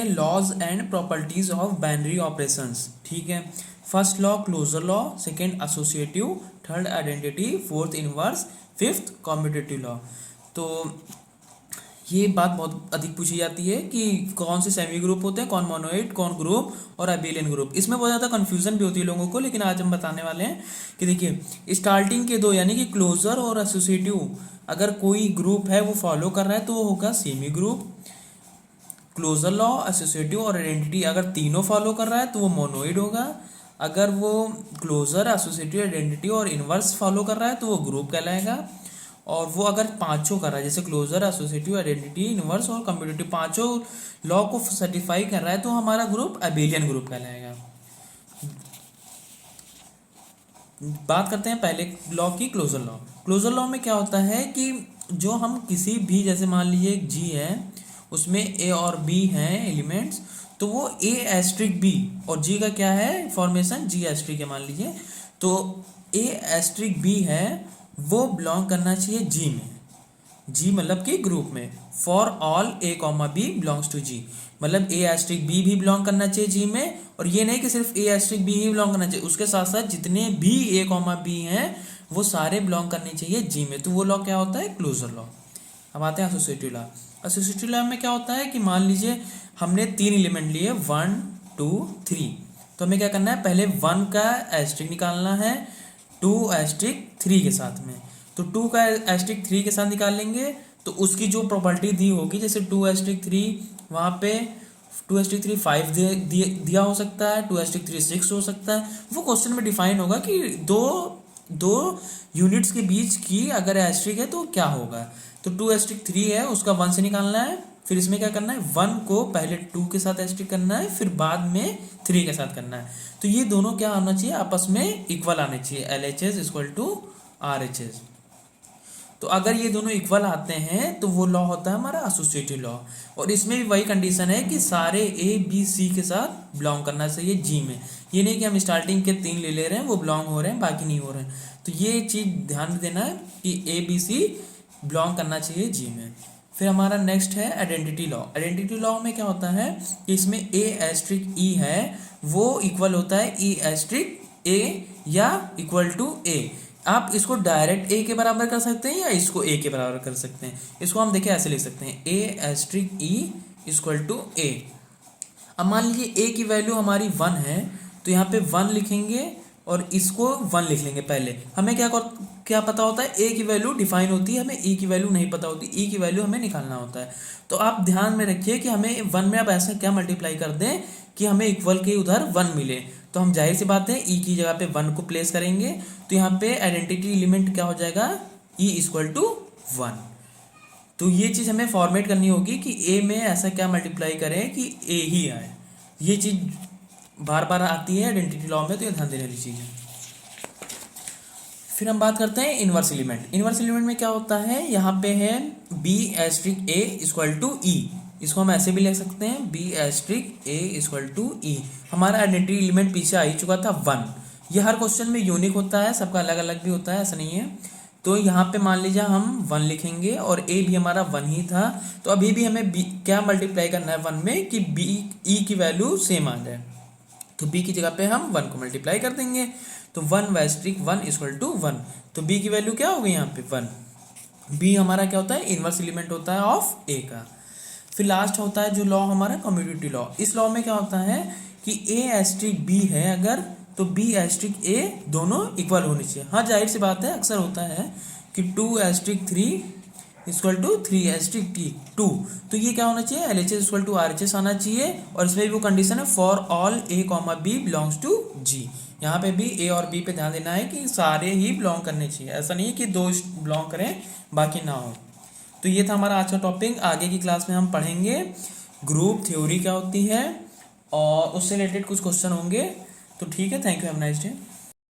Laws and properties of binary operations. ठीक है, first law closure law, second associative, third identity, fourth inverse, fifth competitive law. तो ये बात बहुत अधिक पूछी जाती है कि कौन से सेमी ग्रुप होते हैं, कौन मोनोइड, कौन ग्रुप और अबेलियन ग्रुप। इसमें बहुत ज़्यादा कंफ्यूजन भी होती है लोगों को, लेकिन आज हम बताने वाले हैं कि देखिए स्टार्टिंग के दो यानी कि क्लोजर और एसोसिएटिव अगर कोई ग्रुप है वो फॉलो कर रहा है तो वो होगा semi group. Closure law, associative और आइडेंटिटी अगर तीनों फॉलो कर रहा है तो वो मोनोइड होगा। अगर वो क्लोजर, एसोसिएटिव, आइडेंटिटी और इनवर्स फॉलो कर रहा है तो वो ग्रुप कहलाएगा। और वो अगर पांचों कर रहा है जैसे क्लोजर, एसोसिएटिव, आइडेंटिटी, इनवर्स और कम्पिटिटिव पांचों लॉ को सेटिस्फाई कर रहा है तो हमारा ग्रुप अबेलियन ग्रुप कहलाएगा। बात करते हैं पहले लॉ की, क्लोजर लॉ। क्लोजर लॉ में क्या होता है कि जो हम किसी भी, जैसे मान लीजिए एक जी है उसमें ए और बी हैं एलिमेंट्स, तो वो ए एस्ट्रिक बी और जी का क्या है फॉर्मेशन, जी एस्ट्रिक है मान लीजिए, तो ए एस्ट्रिक बी है वो बिलोंग करना चाहिए जी में। जी मतलब कि ग्रुप में। For all A comma B belongs to G, मतलब ए एस्ट्रिक बी भी बिलोंग करना चाहिए जी में। और ये नहीं कि सिर्फ ए एस्ट्रिक बी ही बिलोंग करना चाहिए, उसके साथ साथ जितने भी ए कॉमा बी हैं वो सारे बिलोंग करने चाहिए जी में। तो वो लॉ क्या होता है, क्लोजर लॉ। अब आते हैं एसोसिएटिव लॉ। एसोसिएटिव लॉ में क्या होता है कि मान लीजिए हमने तीन एलिमेंट लिए 1 2 3, तो हमें क्या करना है, पहले 1 का एस्ट्रिक निकालना है 2 एस्ट्रिक 3 के साथ में। तो 2 का एस्ट्रिक 3 के साथ निकाल लेंगे तो उसकी जो प्रॉपर्टी दी होगी, जैसे 2 एस्ट्रिक 3 वहाँ पे 2 एस्ट्रिक 3 5 दिया हो सकता है, 2 एस्ट्रिक 3 6 हो सकता है। वो क्वेश्चन में डिफाइन होगा कि दो यूनिट्स के बीच की अगर एस्ट्रिक है तो क्या होगा। तो 2 एस्ट्रिक 3 है उसका 1 से निकालना है, फिर इसमें क्या करना है 1 को पहले 2 के साथ एस्ट्रिक करना है, फिर बाद में 3 के साथ करना है। तो ये दोनों क्या आना चाहिए, आपस में इक्वल आने चाहिए, LHS इक्वल टू RHS। तो अगर ये दोनों इक्वल आते हैं तो वो लॉ होता है हमारा एसोसिएटिव लॉ। और इसमें भी वही कंडीशन है कि सारे ए बी सी के साथ बिलोंग करना चाहिए जी में। ये नहीं कि हम स्टार्टिंग के 3 ले रहे हैं वो बिलोंग हो रहे हैं बाकी नहीं हो रहे हैं। तो ये चीज़ ध्यान में देना है कि ए बी सी बिलोंग करना चाहिए जी में। फिर हमारा नेक्स्ट है आइडेंटिटी लॉ। आइडेंटिटी लॉ में क्या होता है कि इसमें ए एस्ट्रिक ई है वो इक्वल होता है ई एस्ट्रिक ए या इक्वल टू ए। आप इसको डायरेक्ट ए के बराबर कर सकते हैं या इसको ए के बराबर कर सकते हैं। इसको हम देखें ऐसे लिख सकते हैं ए एस्ट्रिक ई इक्वल टू ए। अब मान लीजिए ए की वैल्यू हमारी 1 है तो यहाँ पे 1 लिखेंगे और इसको 1 लिख लेंगे। पहले हमें क्या पता होता है, ए की वैल्यू डिफाइन होती है, हमें ई की वैल्यू नहीं पता होती, ई की वैल्यू हमें निकालना होता है। तो आप ध्यान में रखिए कि हमें 1 में आप ऐसा क्या मल्टीप्लाई कर दें कि हमें इक्वल के उधर 1 मिले। तो हम जाहिर सी बात है ई की जगह पे 1 को प्लेस करेंगे तो यहाँ पे आइडेंटिटी एलिमेंट क्या हो जाएगा, ई इक्वल टू 1। तो ये चीज़ हमें फॉर्मेट करनी होगी कि ए में ऐसा क्या मल्टीप्लाई करें कि ए ही आए। ये चीज़ बार बार आती है आइडेंटिटी लॉ में, तो ये ध्यान देने वाली चीज़ है। फिर हम बात करते हैं इनवर्स एलिमेंट। इनवर्स एलिमेंट में क्या होता है, यहाँ पे है B asterisk A equal to E, इसको हम ऐसे भी लिख सकते हैं B asterisk A equal to E. हमारा आइडेंटिटी एलिमेंट पीछे आ ही चुका था 1। ये हर क्वेश्चन में यूनिक होता है, सबका अलग अलग भी होता है, ऐसा नहीं है। तो यहाँ पे मान लीजिए हम 1 लिखेंगे और ए भी हमारा 1 ही था। तो अभी भी हमें बी क्या मल्टीप्लाई करना है 1 में कि बी ई की वैल्यू सेम आ जाए। तो बी की जगह पे हम 1 को मल्टीप्लाई कर देंगे तो 1 एस्ट्रिक 1 इक्वल टू 1। तो बी की वैल्यू क्या होगी यहाँ पे 1। बी हमारा क्या होता है, इनवर्स एलिमेंट होता है ऑफ ए का। फिर लास्ट होता है जो लॉ हमारा कम्यूटेटिव लॉ। इस लॉ में क्या होता है कि ए एस्ट्रिक बी है अगर, तो बी एस्ट्रिक ए दोनों इक्वल होने चाहिए। हाँ जाहिर सी बात है, अक्सर होता है कि 2 एस्ट्रिक 3 इक्वल टू 3 एस्ट्रिक 2। तो ये क्या होना चाहिए, LHS इक्वल टू RHS आना चाहिए। और इसमें भी वो कंडीशन है for all A comma B belongs to G. यहाँ पे भी ए और बी पे ध्यान देना है कि सारे ही बिलोंग करने चाहिए, ऐसा नहीं है कि 2 बिलोंग करें बाकी ना हो। तो ये था हमारा आज का टॉपिक। आगे की क्लास में हम पढ़ेंगे ग्रुप थ्योरी क्या होती है और उससे रिलेटेड कुछ क्वेश्चन होंगे। तो ठीक है, thank you, have a nice day.